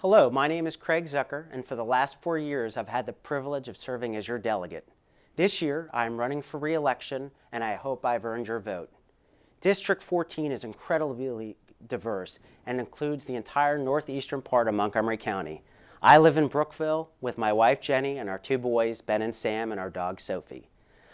Hello, my name is Craig Zucker, and for the last 4 years I've had the privilege of serving as your delegate. This year I am running for re-election, and I hope I've earned your vote. District 14 is incredibly diverse and includes the entire northeastern part of Montgomery County. I live in Brookville with my wife Jenny and our 2 boys, Ben and Sam, and our dog Sophie.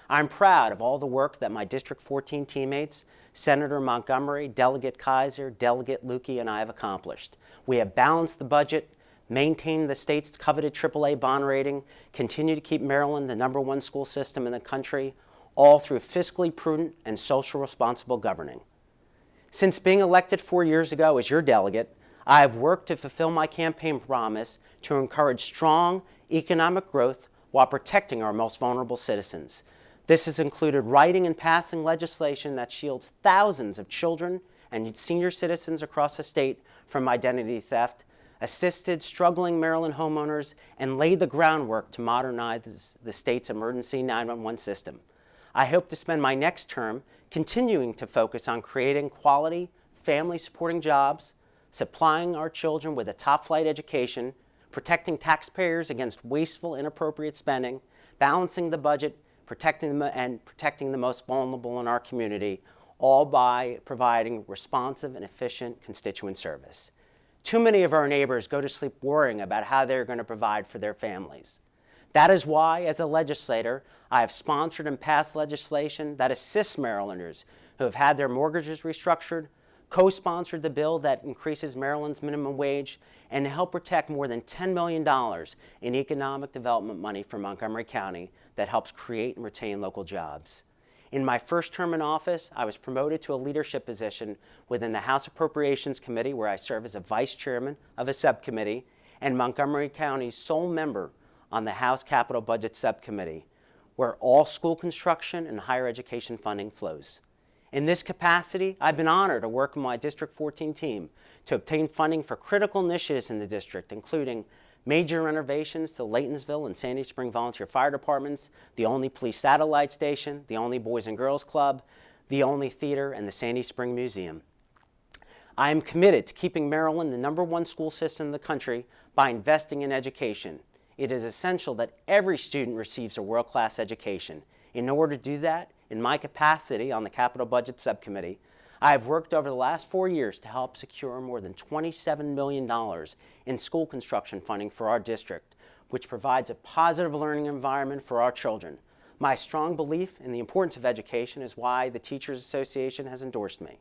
I'm proud of all the work that my District 14 teammates, Senator Montgomery, Delegate Kaiser, Delegate Lukey, and I have accomplished. We have balanced the budget, maintained the state's coveted AAA bond rating, continue to keep Maryland the #1 school system in the country, all through fiscally prudent and social responsible governing. Since being elected 4 years ago as your delegate, I have worked to fulfill my campaign promise to encourage strong economic growth while protecting our most vulnerable citizens. This has included writing and passing legislation that shields thousands of children and senior citizens across the state from identity theft, assisted struggling Maryland homeowners, and laid the groundwork to modernize the state's emergency 911 system. I hope to spend my next term continuing to focus on creating quality, family-supporting jobs, supplying our children with a top-flight education, protecting taxpayers against wasteful, inappropriate spending, balancing the budget, protecting the most vulnerable in our community, all by providing responsive and efficient constituent service. Too many of our neighbors go to sleep worrying about how they're going to provide for their families. That is why, as a legislator, I have sponsored and passed legislation that assists Marylanders who have had their mortgages restructured, co-sponsored the bill that increases Maryland's minimum wage, and to help protect more than $10 million in economic development money for Montgomery County that helps create and retain local jobs. In my first term in office, I was promoted to a leadership position within the House Appropriations Committee, where I serve as a vice chairman of a subcommittee, and Montgomery County's sole member on the House Capital Budget Subcommittee, where all school construction and higher education funding flows. In this capacity, I've been honored to work with my District 14 team to obtain funding for critical initiatives in the district, including major renovations to Laytonsville and Sandy Spring Volunteer Fire Departments, the only police satellite station, the only Boys and Girls Club, the only theater, and the Sandy Spring Museum. I am committed to keeping Maryland the #1 school system in the country by investing in education. It is essential that every student receives a world-class education. In order to do that, in my capacity on the Capital Budget Subcommittee, I have worked over the last 4 years to help secure more than $27 million in school construction funding for our district, which provides a positive learning environment for our children. My strong belief in the importance of education is why the Teachers Association has endorsed me.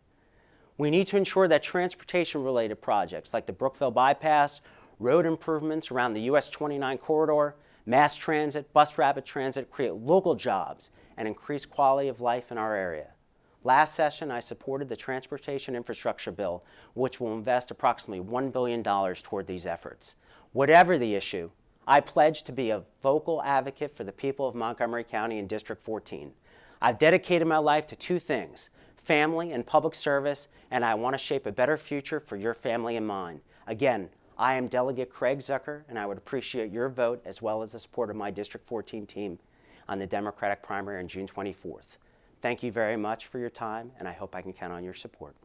We need to ensure that transportation-related projects like the Brookville Bypass, road improvements around the US 29 corridor, mass transit, bus rapid transit create local jobs and increase quality of life in our area. Last session, I supported the Transportation Infrastructure Bill, which will invest approximately $1 billion toward these efforts. Whatever the issue, I pledge to be a vocal advocate for the people of Montgomery County and District 14. I've dedicated my life to 2 things, family and public service, and I want to shape a better future for your family and mine. Again, I am Delegate Craig Zucker, and I would appreciate your vote as well as the support of my District 14 team on the Democratic primary on June 24th. Thank you very much for your time, and I hope I can count on your support.